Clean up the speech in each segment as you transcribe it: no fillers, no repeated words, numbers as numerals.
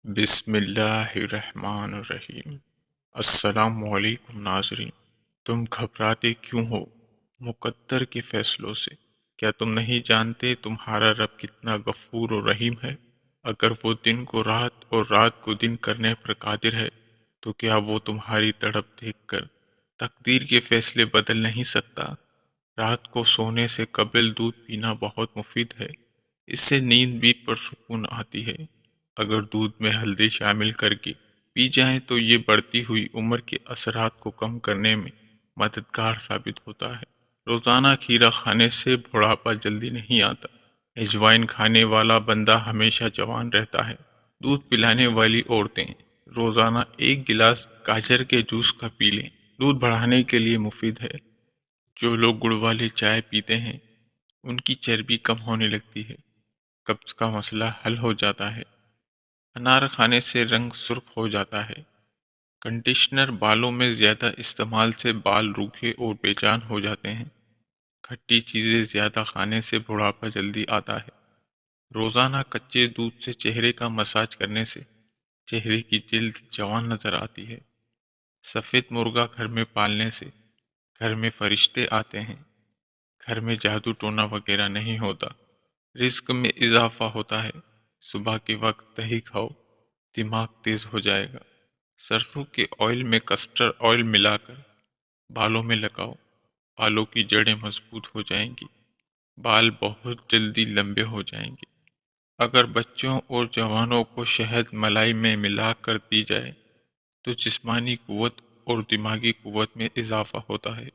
بسم اللہ الرحمن الرحیم۔ السلام علیکم ناظرین۔ تم گھبراتے کیوں ہو مقدر کے فیصلوں سے؟ کیا تم نہیں جانتے تمہارا رب کتنا غفور و رحیم ہے؟ اگر وہ دن کو رات اور رات کو دن کرنے پر قادر ہے تو کیا وہ تمہاری تڑپ دیکھ کر تقدیر کے فیصلے بدل نہیں سکتا؟ رات کو سونے سے قبل دودھ پینا بہت مفید ہے۔ اس سے نیند بھی پرسکون آتی ہے۔ اگر دودھ میں ہلدی شامل کر کے پی جائیں تو یہ بڑھتی ہوئی عمر کے اثرات کو کم کرنے میں مددگار ثابت ہوتا ہے۔ روزانہ کھیرا کھانے سے بڑھاپا جلدی نہیں آتا۔ اجوائن کھانے والا بندہ ہمیشہ جوان رہتا ہے۔ دودھ پلانے والی عورتیں روزانہ 1 گلاس گاجر کے جوس کا پی لیں۔ دودھ بڑھانے کے لیے مفید ہے۔ جو لوگ گڑ والی چائے پیتے ہیں ان کی چربی کم ہونے لگتی ہے۔ قبض کا مسئلہ حل ہو جاتا ہے۔ انار کھانے سے رنگ سرخ ہو جاتا ہے۔ کنڈیشنر بالوں میں زیادہ استعمال سے بال روکھے اور بے جان ہو جاتے ہیں۔ کھٹی چیزیں زیادہ کھانے سے بڑھاپا جلدی آتا ہے۔ روزانہ کچے دودھ سے چہرے کا مساج کرنے سے چہرے کی جلد جوان نظر آتی ہے۔ سفید مرغا گھر میں پالنے سے گھر میں فرشتے آتے ہیں۔ گھر میں جادو ٹونا وغیرہ نہیں ہوتا۔ رزق میں اضافہ ہوتا ہے۔ صبح کے وقت دہی کھاؤ، دماغ تیز ہو جائے گا۔ سرسوں کے آئل میں کسٹر آئل ملا کر بالوں میں لگاؤ، بالوں کی جڑیں مضبوط ہو جائیں گی، بال بہت جلدی لمبے ہو جائیں گے۔ اگر بچوں اور جوانوں کو شہد ملائی میں ملا کر دی جائے تو جسمانی قوت اور دماغی قوت میں اضافہ ہوتا ہے۔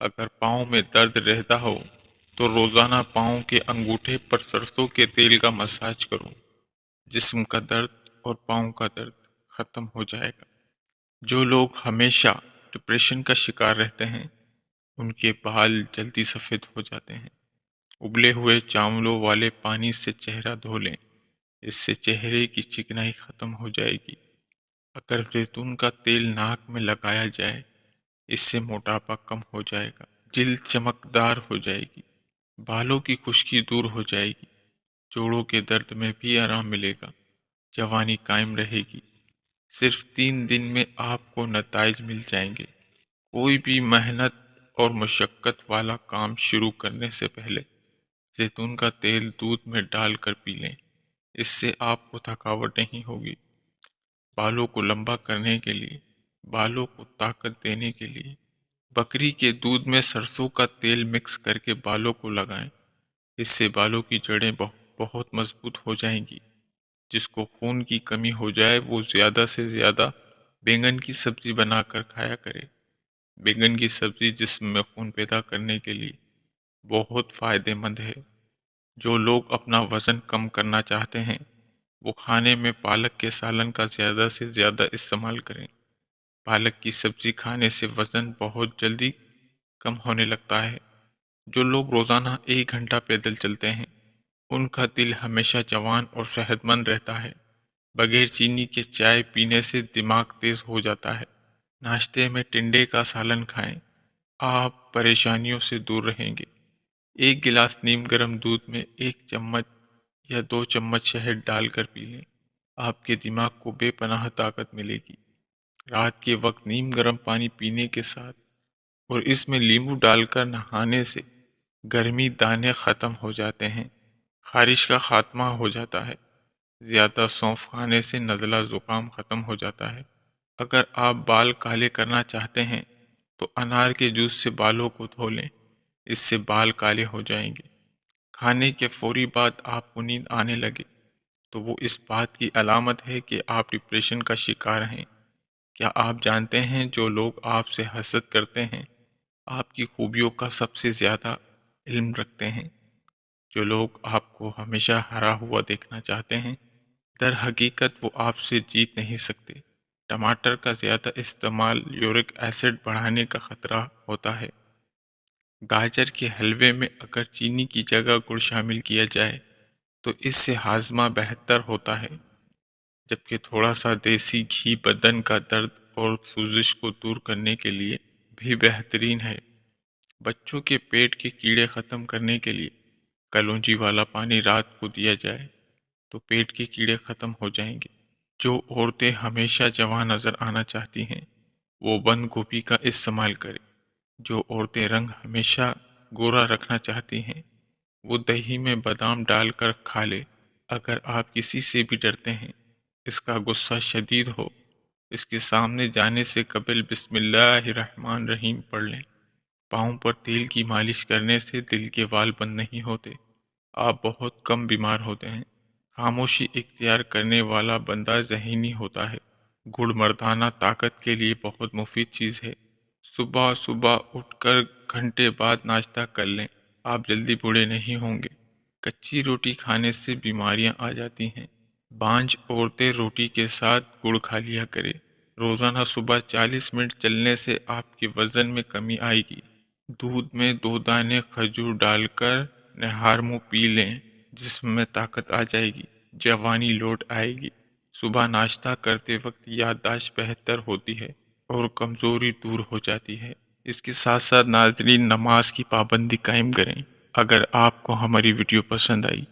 اگر پاؤں میں درد رہتا ہو تو روزانہ پاؤں کے انگوٹھے پر سرسوں کے تیل کا مساج کرو۔ جسم کا درد اور پاؤں کا درد ختم ہو جائے گا۔ جو لوگ ہمیشہ ڈپریشن کا شکار رہتے ہیں ان کے بال جلدی سفید ہو جاتے ہیں۔ ابلے ہوئے چاولوں والے پانی سے چہرہ دھو لیں، اس سے چہرے کی چکنائی ختم ہو جائے گی۔ اگر زیتون کا تیل ناک میں لگایا جائے اس سے موٹاپا کم ہو جائے گا، جلد چمکدار ہو جائے گی، بالوں کی خشکی دور ہو جائے گی، جوڑوں کے درد میں بھی آرام ملے گا، جوانی قائم رہے گی۔ صرف 3 دن میں آپ کو نتائج مل جائیں گے۔ کوئی بھی محنت اور مشقت والا کام شروع کرنے سے پہلے زیتون کا تیل دودھ میں ڈال کر پی لیں، اس سے آپ کو تھکاوٹ نہیں ہوگی۔ بالوں کو لمبا کرنے کے لیے، بالوں کو طاقت دینے کے لیے بکری کے دودھ میں سرسوں کا تیل مکس کر کے بالوں کو لگائیں، اس سے بالوں کی جڑیں بہت مضبوط ہو جائیں گی۔ جس کو خون کی کمی ہو جائے وہ زیادہ سے زیادہ بیگن کی سبزی بنا کر کھایا کرے۔ بیگن کی سبزی جسم میں خون پیدا کرنے کے لیے بہت فائدہ مند ہے۔ جو لوگ اپنا وزن کم کرنا چاہتے ہیں وہ کھانے میں پالک کے سالن کا زیادہ سے زیادہ استعمال کریں۔ پالک کی سبزی کھانے سے وزن بہت جلدی کم ہونے لگتا ہے۔ جو لوگ روزانہ 1 گھنٹہ پیدل چلتے ہیں ان کا دل ہمیشہ جوان اور صحت مند رہتا ہے۔ بغیر چینی کے چائے پینے سے دماغ تیز ہو جاتا ہے۔ ناشتے میں ٹنڈے کا سالن کھائیں، آپ پریشانیوں سے دور رہیں گے۔ 1 گلاس نیم گرم دودھ میں 1 چمچ یا 2 چمچ شہد ڈال کر پی لیں، آپ کے دماغ کو بے پناہ طاقت ملے گی۔ رات کے وقت نیم گرم پانی پینے کے ساتھ اور اس میں لیمو ڈال کر نہانے سے گرمی دانے ختم ہو جاتے ہیں، خارش کا خاتمہ ہو جاتا ہے۔ زیادہ سونف کھانے سے نزلہ زکام ختم ہو جاتا ہے۔ اگر آپ بال کالے کرنا چاہتے ہیں تو انار کے جوس سے بالوں کو دھو لیں، اس سے بال کالے ہو جائیں گے۔ کھانے کے فوری بعد آپ کو نیند آنے لگے تو وہ اس بات کی علامت ہے کہ آپ ڈپریشن کا شکار ہیں۔ کیا آپ جانتے ہیں جو لوگ آپ سے حسد کرتے ہیں آپ کی خوبیوں کا سب سے زیادہ علم رکھتے ہیں؟ جو لوگ آپ کو ہمیشہ ہرا ہوا دیکھنا چاہتے ہیں در حقیقت وہ آپ سے جیت نہیں سکتے۔ ٹماٹر کا زیادہ استعمال یورک ایسڈ بڑھانے کا خطرہ ہوتا ہے۔ گاجر کے حلوے میں اگر چینی کی جگہ گڑ شامل کیا جائے تو اس سے ہاضمہ بہتر ہوتا ہے، جبکہ تھوڑا سا دیسی گھی بدن کا درد اور سوزش کو دور کرنے کے لیے بھی بہترین ہے۔ بچوں کے پیٹ کے کیڑے ختم کرنے کے لیے کلونجی والا پانی رات کو دیا جائے تو پیٹ کے کیڑے ختم ہو جائیں گے۔ جو عورتیں ہمیشہ جوان نظر آنا چاہتی ہیں وہ بند گوبھی کا استعمال کریں۔ جو عورتیں رنگ ہمیشہ گورا رکھنا چاہتی ہیں وہ دہی میں بادام ڈال کر کھا لے۔ اگر آپ کسی سے بھی ڈرتے ہیں، اس کا غصہ شدید ہو، اس کے سامنے جانے سے قبل بسم اللہ الرحمن الرحیم پڑھ لیں۔ پاؤں پر تیل کی مالش کرنے سے دل کے وال بند نہیں ہوتے۔ آپ بہت کم بیمار ہوتے ہیں۔ خاموشی اختیار کرنے والا بندہ ذہینی ہوتا ہے۔ گڑ مردانہ طاقت کے لیے بہت مفید چیز ہے۔ صبح صبح اٹھ کر گھنٹے بعد ناشتہ کر لیں، آپ جلدی بوڑھے نہیں ہوں گے۔ کچی روٹی کھانے سے بیماریاں آ جاتی ہیں۔ بانجھ عورتیں روٹی کے ساتھ گڑ کھا لیا کرے۔ روزانہ صبح 40 منٹ چلنے سے آپ کے وزن میں کمی آئے گی۔ دودھ میں 2 دانے کھجور ڈال کر نہار منہ پی لیں، جسم میں طاقت آ جائے گی، جوانی لوٹ آئے گی۔ صبح ناشتہ کرتے وقت یادداشت بہتر ہوتی ہے اور کمزوری دور ہو جاتی ہے۔ اس کے ساتھ ساتھ ناظرین نماز کی پابندی قائم کریں۔ اگر آپ کو ہماری ویڈیو پسند آئی